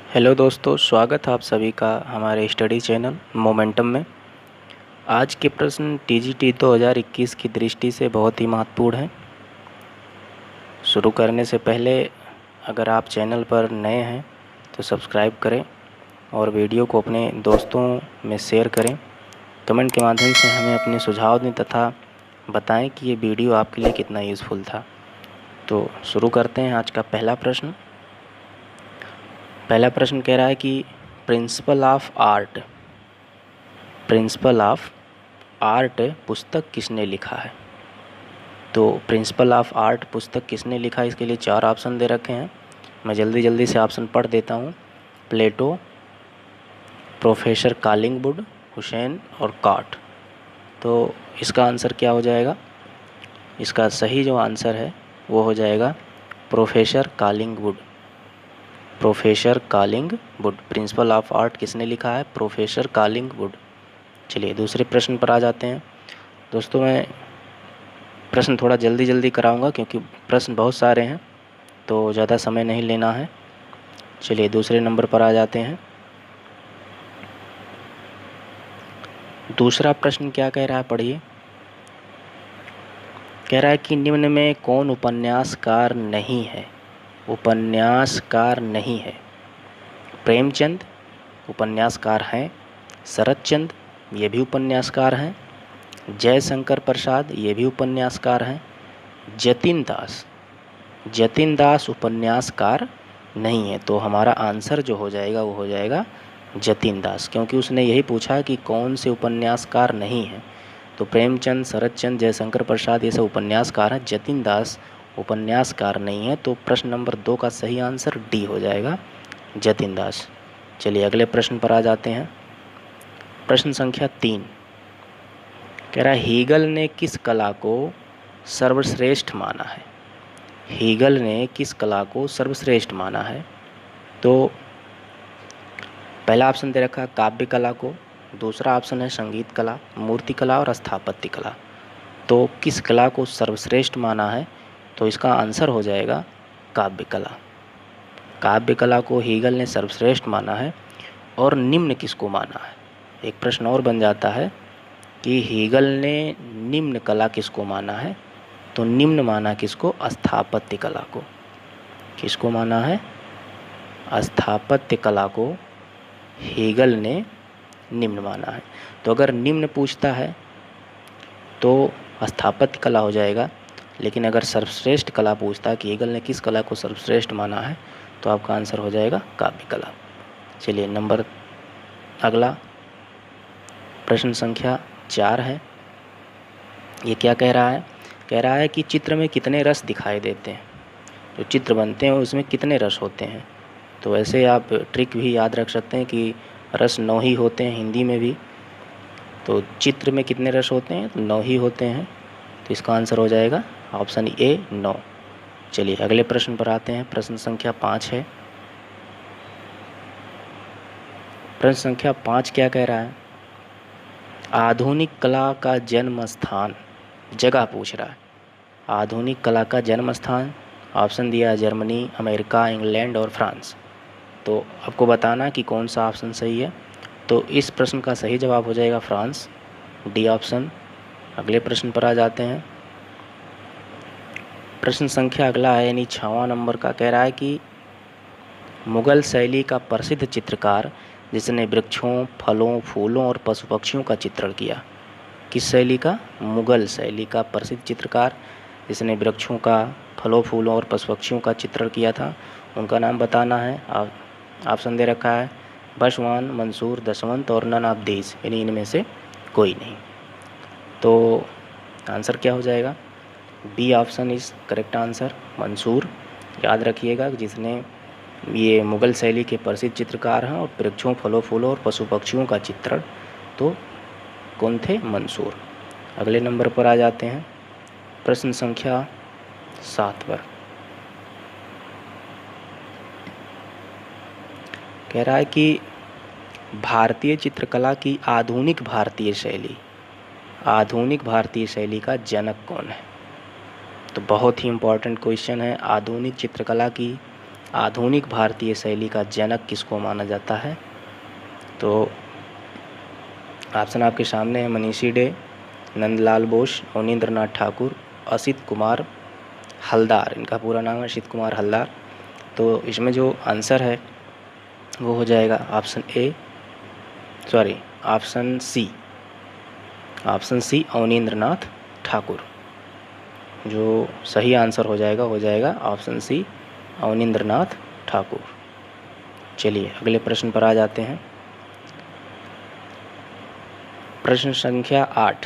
Hello दोस्तों, स्वागत है आप सभी का हमारे स्टडी चैनल मोमेंटम में। आज के प्रश्न टीजीटी 2021 की दृष्टि से बहुत ही महत्वपूर्ण हैं। शुरू करने से पहले अगर आप चैनल पर नए हैं तो सब्सक्राइब करें और वीडियो को अपने दोस्तों में शेयर करें। कमेंट के माध्यम से हमें अपने सुझाव दें तथा बताएं कि ये वीडियो आपके लिए कितना यूज़फुल था। तो शुरू करते हैं आज का पहला प्रश्न। पहला प्रश्न कह रहा है कि प्रिंसिपल ऑफ आर्ट पुस्तक किसने लिखा है। तो प्रिंसिपल ऑफ आर्ट पुस्तक किसने लिखा है, इसके लिए 4 ऑप्शन दे रखे हैं। मैं जल्दी से ऑप्शन पढ़ देता हूँ। प्लेटो, प्रोफेसर कालिंगवुड, हुसैन और काट। तो इसका आंसर क्या हो जाएगा? इसका सही जो आंसर है वो हो जाएगा प्रोफेसर कालिंगवुड। प्रिंसिपल ऑफ आर्ट किसने लिखा है? प्रोफेसर कालिंगवुड। चलिए दूसरे प्रश्न पर आ जाते हैं। दोस्तों, मैं प्रश्न थोड़ा जल्दी कराऊंगा क्योंकि प्रश्न बहुत सारे हैं, तो ज़्यादा समय नहीं लेना है। चलिए दूसरे नंबर पर आ जाते हैं। दूसरा प्रश्न क्या कह रहा है, पढ़िए। कह रहा है कि निम्न में कौन उपन्यासकार नहीं है? प्रेमचंद उपन्यासकार हैं, शरतचंद्र ये भी उपन्यासकार हैं, जयशंकर प्रसाद ये भी उपन्यासकार हैं, जतिन दास उपन्यासकार नहीं है। तो हमारा आंसर जो हो जाएगा वो हो जाएगा जतिन दास, क्योंकि उसने यही पूछा कि कौन से उपन्यासकार नहीं हैं। तो प्रेमचंद, शरतचंद्र, जयशंकर प्रसाद ये सब उपन्यासकार हैं, जतिन दास उपन्यासकार नहीं है। तो प्रश्न नंबर 2 का सही आंसर डी हो जाएगा, जतिन दास। चलिए अगले प्रश्न पर आ जाते हैं। प्रश्न संख्या 3 कह रहा है हीगल ने किस कला को सर्वश्रेष्ठ माना है? तो पहला ऑप्शन दे रखा है काव्य कला को, दूसरा ऑप्शन है संगीत कला, मूर्ति कला और स्थापत्य कला। तो किस कला को सर्वश्रेष्ठ माना है? तो इसका आंसर हो जाएगा काव्य कला को हीगल ने सर्वश्रेष्ठ माना है। और निम्न किसको माना है? एक प्रश्न और बन जाता है कि हीगल ने निम्न कला किसको माना है? तो निम्न माना किसको? स्थापत्य कला को। किसको माना है? स्थापत्य कला को हीगल ने निम्न माना है। तो अगर निम्न पूछता है तो स्थापत्य कला हो जाएगा, लेकिन अगर सर्वश्रेष्ठ कला पूछता है कि हीगल ने किस कला को सर्वश्रेष्ठ माना है, तो आपका आंसर हो जाएगा काव्य कला। चलिए नंबर अगला प्रश्न संख्या 4 है। ये क्या कह रहा है? कह रहा है कि चित्र में कितने रस दिखाई देते हैं? जो चित्र बनते हैं उसमें कितने रस होते हैं? तो ऐसे आप ट्रिक भी याद रख सकते हैं कि रस 9 ही होते हैं हिंदी में भी। तो चित्र में कितने रस होते हैं? तो 9 ही होते हैं। तो इसका आंसर हो जाएगा ऑप्शन ए 9। चलिए अगले प्रश्न पर आते हैं। प्रश्न संख्या 5 है। प्रश्न संख्या 5 क्या कह रहा है? आधुनिक कला का जन्म स्थान, जगह पूछ रहा है। आधुनिक कला का जन्म स्थान ऑप्शन दिया है जर्मनी, अमेरिका, इंग्लैंड और फ्रांस। तो आपको बताना कि कौन सा ऑप्शन सही है। तो इस प्रश्न का सही जवाब हो जाएगा फ्रांस, डी ऑप्शन। अगले प्रश्न पर आ जाते हैं। प्रश्न संख्या अगला है यानी 6वां नंबर का। कह रहा है कि मुगल शैली का प्रसिद्ध चित्रकार जिसने वृक्षों, फलों, फूलों और पशु पक्षियों का चित्रण किया। किस शैली का? मुगल शैली का प्रसिद्ध चित्रकार जिसने वृक्षों का, फलों, फूलों और पशु पक्षियों का चित्रण किया था, उनका नाम बताना है। ऑप्शन दे रखा है बसवान, मंसूर, दसवंत और नन ऑफ दीज, यानी इनमें से कोई नहीं। तो आंसर क्या हो जाएगा? B option is correct answer, Mansur. याद रखिएगा जिसने ये मुगल शैली के प्रसिद्ध चित्रकार हैं और वृक्षों, फलों, फूलों और पशु पक्षियों का चित्रण तो कौन थे? मंसूर। अगले नंबर पर आ जाते हैं। प्रश्न संख्या 7 पर कह रहा है कि भारतीय चित्रकला की आधुनिक भारतीय शैली का जनक कौन है? तो बहुत ही इम्पोर्टेंट क्वेश्चन है। आधुनिक चित्रकला की आधुनिक भारतीय शैली का जनक किसको माना जाता है? तो ऑप्शन आपके सामने है, मनीषी डे, नंदलाल बोस, अवनींद्रनाथ ठाकुर, असित कुमार हलदार। इनका पूरा नाम है असित कुमार हलदार। तो इसमें जो आंसर है वो हो जाएगा ऑप्शन सी अवनींद्रनाथ ठाकुर। जो सही आंसर हो जाएगा ऑप्शन सी अवनींद्रनाथ ठाकुर। चलिए अगले प्रश्न पर आ जाते हैं। प्रश्न संख्या 8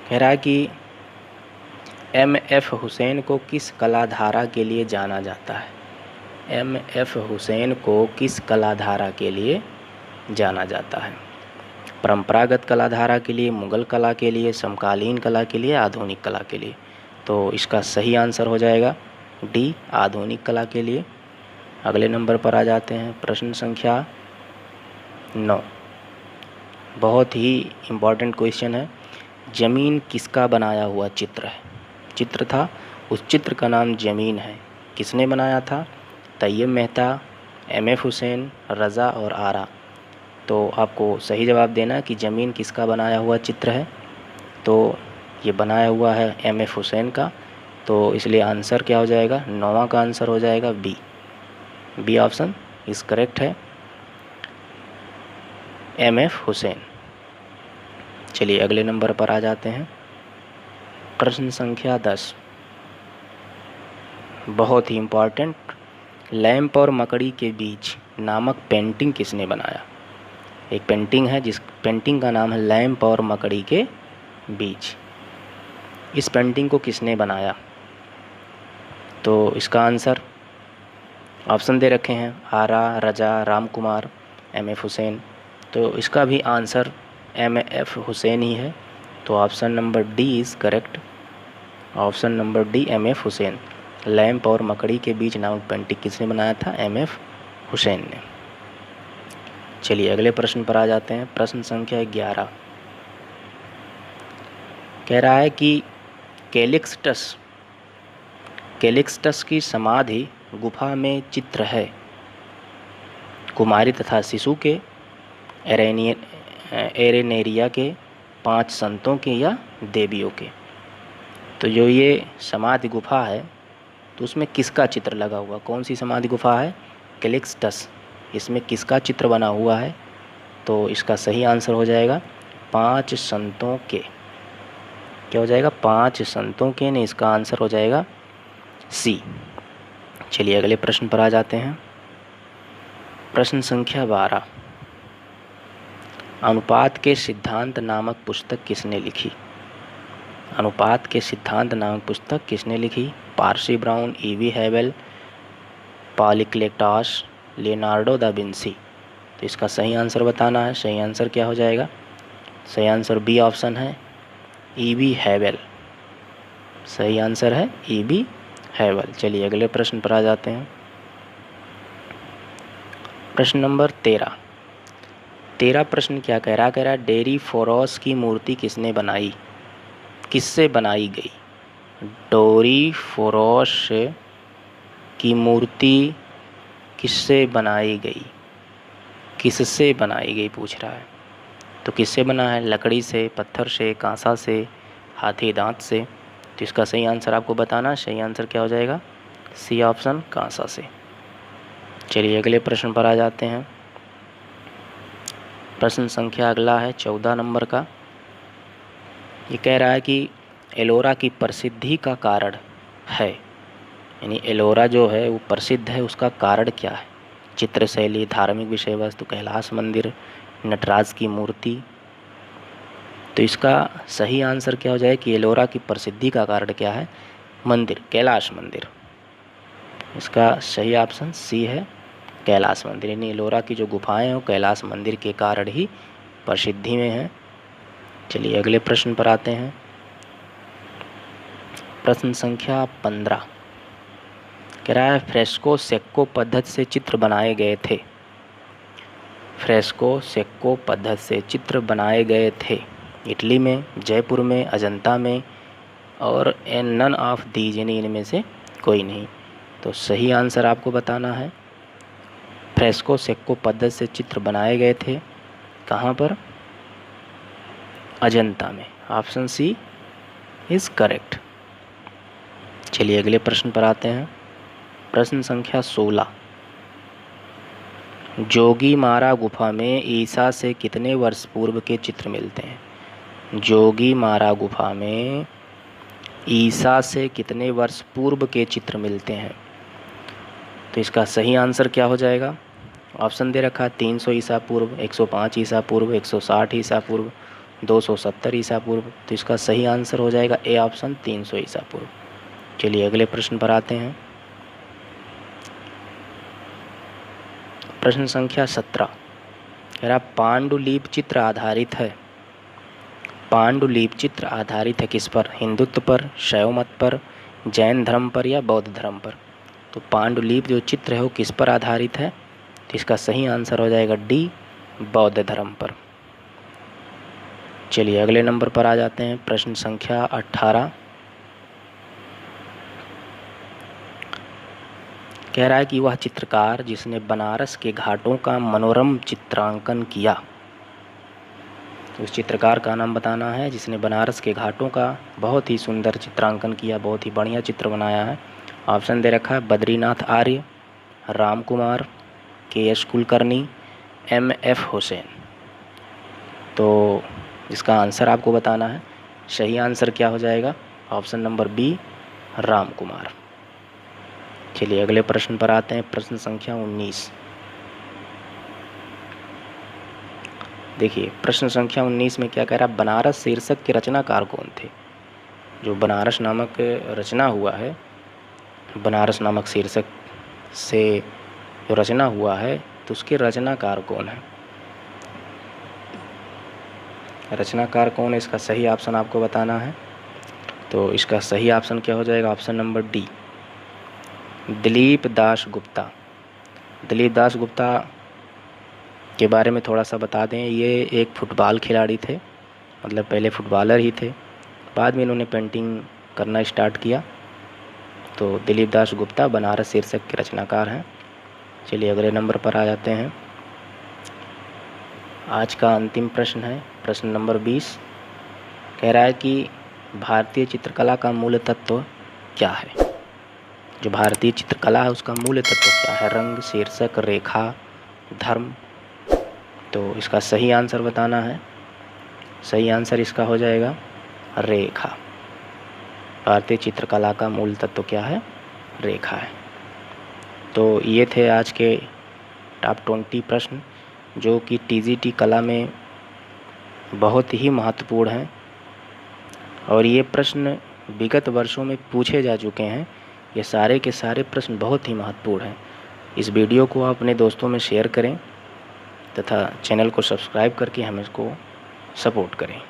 कह रहा है कि M.F. हुसैन को किस कलाधारा के लिए जाना जाता है? M.F. हुसैन को किस कलाधारा के लिए जाना जाता है? परंपरागत कलाधारा के लिए, मुगल कला के लिए, समकालीन कला के लिए, आधुनिक कला के लिए? तो इसका सही आंसर हो जाएगा डी, आधुनिक कला के लिए। अगले नंबर पर आ जाते हैं। प्रश्न संख्या 9 बहुत ही इम्पॉर्टेंट क्वेश्चन है। ज़मीन किसका बनाया हुआ चित्र है? चित्र था, उस चित्र का नाम ज़मीन है। किसने बनाया था? तैयब मेहता, M.F. हुसैन, रज़ा और आरा। तो आपको सही जवाब देना है कि ज़मीन किसका बनाया हुआ चित्र है। तो ये बनाया हुआ है M.F. हुसैन का। तो इसलिए आंसर क्या हो जाएगा? 9वां का आंसर हो जाएगा बी ऑप्शन इस करेक्ट है, M.F. हुसैन। चलिए अगले नंबर पर आ जाते हैं। प्रश्न संख्या 10 बहुत ही इम्पॉर्टेंट। लैंप और मकड़ी के बीच नामक पेंटिंग किसने बनाया? एक पेंटिंग है जिस पेंटिंग का नाम है लैंप और मकड़ी के बीच। इस पेंटिंग को किसने बनाया? तो इसका आंसर ऑप्शन दे रखे हैं, आरा, रजा, राम कुमार, M.F. हुसैन। तो इसका भी आंसर M.F. हुसैन ही है। तो option number D is correct. Option number D M.F. Hussain. Lamp और मकड़ी के बीच नामक पेंटिंग किसने बनाया था? M.F. हुसैन ने। चलिए अगले प्रश्न पर आ जाते हैं। प्रश्न संख्या 11 कह रहा है कि कैलिक्सटस की समाधि गुफा में चित्र है कुमारी तथा शिशु के, एरेनेरिया के, 5 संतों के या देवियों के? तो जो ये समाधि गुफा है तो उसमें किसका चित्र लगा हुआ? कौन सी समाधि गुफा है? कैलिक्सटस। इसमें किसका चित्र बना हुआ है? तो इसका सही आंसर हो जाएगा 5 संतों के। क्या हो जाएगा? 5 संतों के ने इसका आंसर हो जाएगा सी। चलिए अगले प्रश्न पर आ जाते हैं। प्रश्न संख्या 12 अनुपात के सिद्धांत नामक पुस्तक किसने लिखी? अनुपात के सिद्धांत नामक पुस्तक किसने लिखी? Percy Brown, E.V. Havell, Polyclitus, Leonardo da Vinci? तो इसका सही आंसर बताना है। सही आंसर क्या हो जाएगा? सही आंसर बी ऑप्शन है, E.V. हैवेल। सही आंसर है E.V. हैवेल। चलिए अगले प्रश्न पर आ जाते हैं। प्रश्न नंबर 13 प्रश्न क्या कह रहा? कह रहा डेरी फोरस की मूर्ति किसने बनाई? किससे बनाई गई? डोरी फोरस की मूर्ति किससे बनाई गई? किससे बनाई गई पूछ रहा है। तो किससे बना है? लकड़ी से, पत्थर से, कांसा से, हाथी दांत से? तो इसका सही आंसर आपको बताना। सही आंसर क्या हो जाएगा? सी ऑप्शन, कांसा से। चलिए अगले प्रश्न पर आ जाते हैं। प्रश्न संख्या अगला है 14 नंबर का। ये कह रहा है कि एलोरा की प्रसिद्धि का कारण है, यानी एलोरा जो है वो प्रसिद्ध है, उसका कारण क्या है? चित्र शैली, धार्मिक विषय वस्तु, कैलाश मंदिर, नटराज की मूर्ति? तो इसका सही आंसर क्या हो जाए कि एलोरा की प्रसिद्धि का कारण क्या है? मंदिर, कैलाश मंदिर। इसका सही ऑप्शन सी है, कैलाश मंदिर। यानी एलोरा की जो गुफाएं हैं वो कैलाश मंदिर के कारण ही प्रसिद्धि में हैं। चलिए अगले प्रश्न पर आते हैं। प्रश्न संख्या 15 कह रहा है फ्रेस्को सेक्को पद्धति से चित्र बनाए गए थे। फ्रेस्को सेक्को पद्धति से चित्र बनाए गए थे इटली में, जयपुर में, अजंता में और नन ऑफ दीज, यानी इनमें से कोई नहीं। तो सही आंसर आपको बताना है। फ्रेस्को सेक्को पद्धति से चित्र बनाए गए थे कहाँ पर? अजंता में। Option C is correct. चलिए अगले प्रश्न पर आते हैं। प्रश्न संख्या 16। जोगीमारा गुफा में ईसा से कितने वर्ष पूर्व के चित्र मिलते हैं? जोगीमारा गुफा में ईसा से कितने वर्ष पूर्व के चित्र मिलते हैं? तो इसका सही आंसर क्या हो जाएगा? ऑप्शन दे रखा 300 ईसा पूर्व, 105 ईसा पूर्व, 160 ईसा पूर्व, 270 ईसा पूर्व। तो इसका सही आंसर हो जाएगा ए ऑप्शन 300 ईसा पूर्व। चलिए अगले प्रश्न पर आते हैं। प्रश्न संख्या 17 कह रहा पांडुलिपि चित्र आधारित है। पांडुलिपि चित्र आधारित है किस पर? हिंदुत्व पर, शैव मत पर, जैन धर्म पर या बौद्ध धर्म पर? तो पांडुलिपि जो चित्र है वो किस पर आधारित है? तो इसका सही आंसर हो जाएगा डी, बौद्ध धर्म पर। चलिए अगले नंबर पर आ जाते हैं। प्रश्न संख्या 18 कह रहा है कि वह चित्रकार जिसने बनारस के घाटों का मनोरम चित्रांकन किया। तो उस चित्रकार का नाम बताना है जिसने बनारस के घाटों का बहुत ही सुंदर चित्रांकन किया, बहुत ही बढ़िया चित्र बनाया है। ऑप्शन दे रखा है बद्रीनाथ आर्य, राम कुमार, के.एस. कुलकर्णी, M.F. हुसैन। तो इसका आंसर आपको बताना है। सही आंसर क्या हो जाएगा? Option number B, Ram Kumar. चलिए अगले प्रश्न पर आते हैं। प्रश्न संख्या 19। देखिए प्रश्न संख्या 19 में क्या कह रहा है? बनारस शीर्षक के रचनाकार कौन थे? जो बनारस नामक रचना हुआ है, बनारस नामक शीर्षक से जो रचना हुआ है तो उसके रचनाकार कौन है? रचनाकार कौन है, इसका सही ऑप्शन आपको बताना है। तो इसका सही ऑप्शन क्या हो जाएगा? Option number D, Dilip Das Gupta. Dilip Das Gupta के बारे में थोड़ा सा बता दें, ये एक फुटबॉल खिलाड़ी थे, मतलब पहले फुटबॉलर ही थे, बाद में इन्होंने पेंटिंग करना स्टार्ट किया। तो दिलीप दास गुप्ता बनारस शीर्षक के रचनाकार हैं। चलिए अगले नंबर पर आ जाते हैं। आज का अंतिम प्रश्न है प्रश्न नंबर 20। कह रहा है कि भारतीय चित्रकला का मूल तत्व क्या है? जो भारतीय चित्रकला है उसका मूल तत्व क्या है? रंग, शीर्षक, रेखा, धर्म। तो इसका सही आंसर बताना है। सही आंसर इसका हो जाएगा रेखा। भारतीय चित्रकला का मूल तत्व क्या है? रेखा है। तो ये थे आज के टॉप 20 प्रश्न जो कि टीजीटी कला में बहुत ही महत्वपूर्ण हैं और ये प्रश्न विगत वर्षों में पूछे जा चुके हैं। ये सारे के सारे प्रश्न बहुत ही महत्वपूर्ण हैं। इस वीडियो को आप अपने दोस्तों में शेयर करें तथा चैनल को सब्सक्राइब करके हमें इसको सपोर्ट करें।